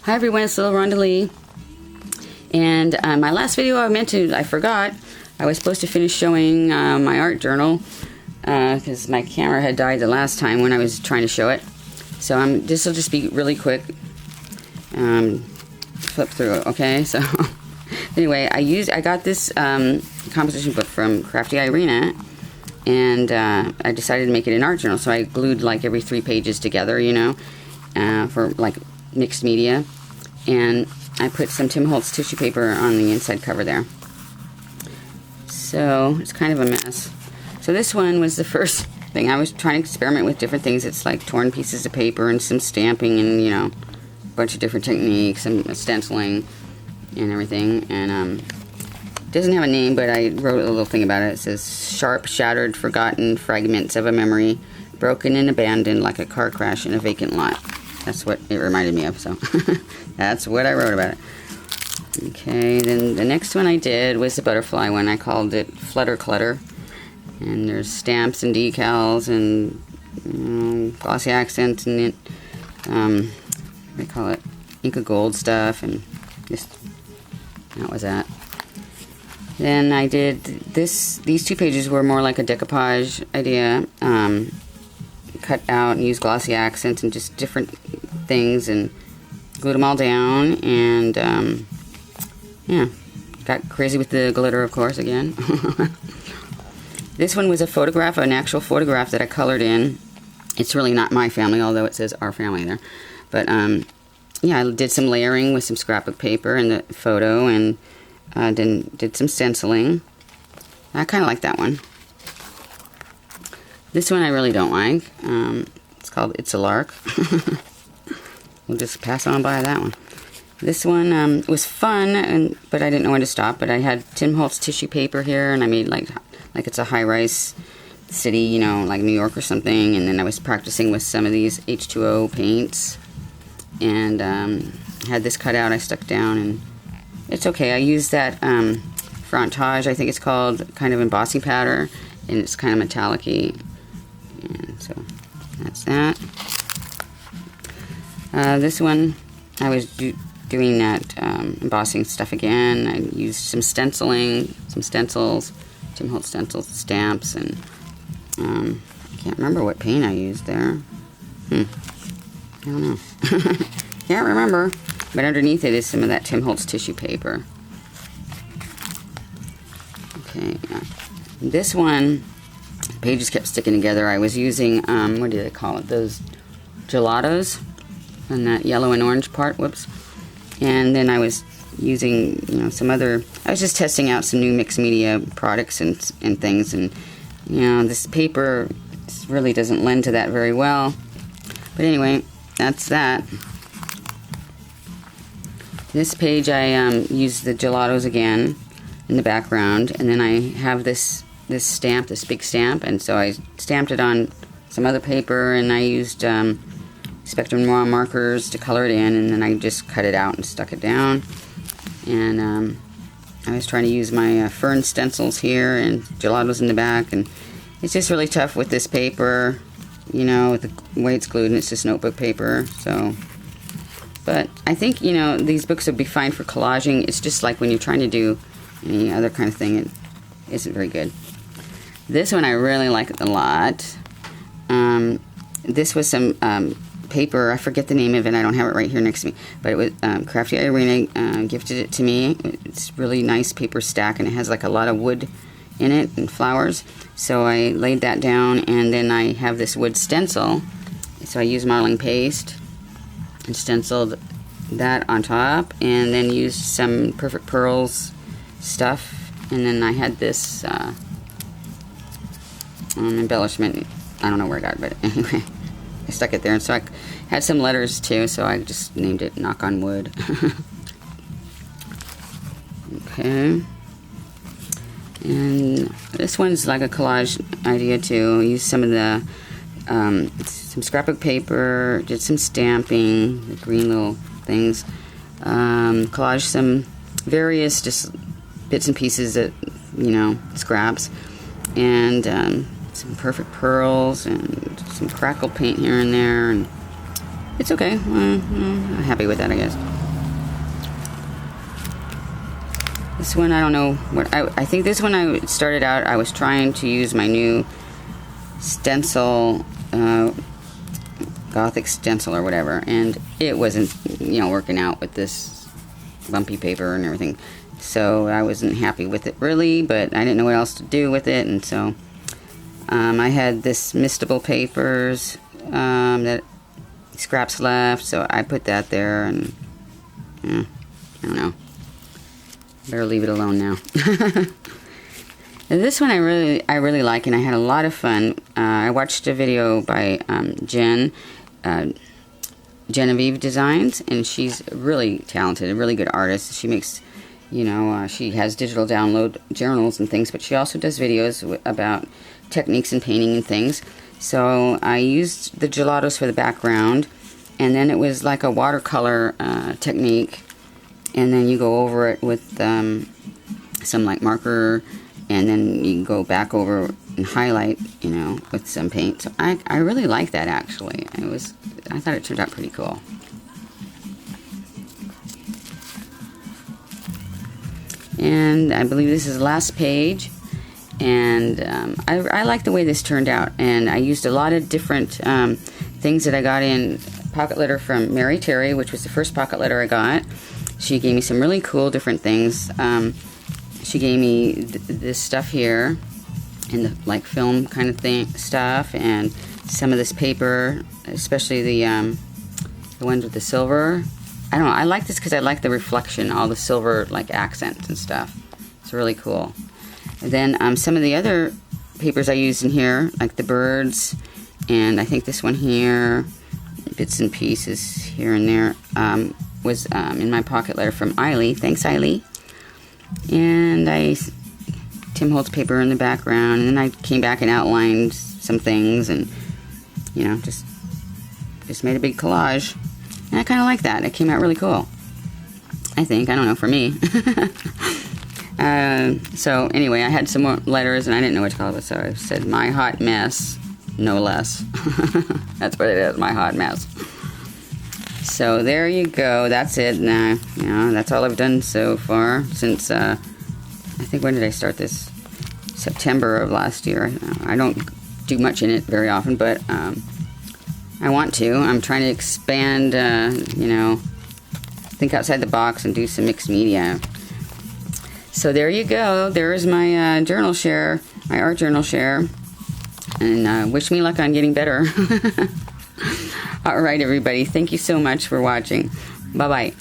Hi everyone, it's LILRHONDALEE. And my last video I forgot. I was supposed to finish showing my art journal because my camera had died the last time when I was trying to show it. So this will just be really quick. Flip through it, okay? So anyway, I got this composition book from Crafty Irina, and I decided to make it an art journal. So I glued like every 3 pages together, you know, for like mixed media, and I put some Tim Holtz tissue paper on the inside cover there. So it's kind of a mess. So this one was the first thing. I was trying to experiment with different things. It's like torn pieces of paper and some stamping and, you know, a bunch of different techniques and stenciling and everything. And it doesn't have a name, but I wrote a little thing about it. It says, "Sharp, shattered, forgotten fragments of a memory, broken and abandoned like a car crash in a vacant lot." That's what it reminded me of, so that's what I wrote about it. Okay, then the next one I did was the butterfly one. I called it Flutter Clutter. And there's stamps and decals and glossy accents and what do they call it? Inca Gold stuff, and just that was that. Then I did these 2 pages were more like a decoupage idea. Cut out and used glossy accents and just different things and glued them all down, and yeah, got crazy with the glitter, of course, again. This one was a photograph, an actual photograph that I colored in. It's really not my family, although it says our family there. But yeah, I did some layering with some scrapbook paper in the photo, and then did some stenciling. I kind of like that one. This one I really don't like. It's called It's a Lark. We'll just pass on by that one. This one was fun, but I didn't know when to stop. But I had Tim Holtz tissue paper here, and I made like it's a high-rise city, you know, like New York or something. And then I was practicing with some of these H2O paints, and had this cut out I stuck down, and it's okay. I used that Frontage, I think it's called, kind of embossing powder, and it's kind of metallic-y. And so that's that. This one, I was doing that embossing stuff again. I used some stenciling, some stencils, Tim Holtz stencils, stamps, and I can't remember what paint I used there. I don't know. Can't remember. But underneath it is some of that Tim Holtz tissue paper. Okay, yeah. This one, pages kept sticking together. I was using, what do they call it? Those gelatos on that yellow and orange part. Whoops. And then I was using, you know, some other, I was just testing out some new mixed media products and things. And, you know, this paper really doesn't lend to that very well. But anyway, that's that. This page I used the gelatos again in the background. And then I have this stamp, this big stamp, and so I stamped it on some other paper, and I used Spectrum Noir markers to color it in, and then I just cut it out and stuck it down. And I was trying to use my fern stencils here and gelatos in the back, and it's just really tough with this paper, you know, with the way it's glued, and it's just notebook paper. So, but I think, you know, these books would be fine for collaging. It's just like when you're trying to do any other kind of thing, it isn't very good. This one I really like a lot. This was some paper. I forget the name of it. I don't have it right here next to me. But it was Crafty Irina gifted it to me. It's really nice paper stack, and it has like a lot of wood in it and flowers. So I laid that down, and then I have this wood stencil. So I used modeling paste and stenciled that on top, and then used some Perfect Pearls stuff. And then I had this embellishment. I don't know where I got it, but anyway, I stuck it there. And so I had some letters too, so I just named it Knock on Wood. Okay. And this one's like a collage idea too. I used some of the some scrapbook paper, did some stamping, the green little things, collaged some various just bits and pieces that, you know, scraps, and some Perfect Pearls and some crackle paint here and there, and it's okay. I'm happy with that, I guess. This one, I don't know what, I think this one I started out, I was trying to use my new stencil, Gothic stencil or whatever, and it wasn't, you know, working out with this lumpy paper and everything. So I wasn't happy with it really, but I didn't know what else to do with it, and so I had this Mistable papers that scraps left, so I put that there, and I don't know. Better leave it alone now. This one I really like, and I had a lot of fun. I watched a video by Genevieve Designs, and she's really talented, a really good artist. She makes, you know, she has digital download journals and things, but she also does videos about techniques in painting and things. So I used the gelatos for the background, and then it was like a watercolor technique, and then you go over it with some like marker, and then you go back over and highlight, you know, with some paint. So I really like that, actually. I thought it turned out pretty cool. And I believe this is the last page, and I like the way this turned out, and I used a lot of different things that I got in pocket letter from Mary Terry, which was the first pocket letter I got. She gave me some really cool different things. She gave me this stuff here, and the like film kind of thing stuff, and some of this paper, especially the ones with the silver. I don't know, I like this because I like the reflection, all the silver like accents and stuff. It's really cool. And then some of the other papers I used in here, like the birds, and I think this one here, bits and pieces here and there, was in my pocket letter from Eiley. Thanks, Eiley. And Tim Holtz paper in the background, and then I came back and outlined some things, and you know, just made a big collage. And I kind of like that. It came out really cool, I think. I don't know, for me. So anyway, I had some more letters, and I didn't know what to call it, so I said My Hot Mess, no less. That's what it is, My Hot Mess. So there you go. That's it. Now, you know, that's all I've done so far since, I think, when did I start this? September of last year. I don't do much in it very often, but I want to. I'm trying to expand, you know, think outside the box and do some mixed media. So there you go. There's my journal share, my art journal share. And wish me luck on getting better. All right, everybody. Thank you so much for watching. Bye-bye.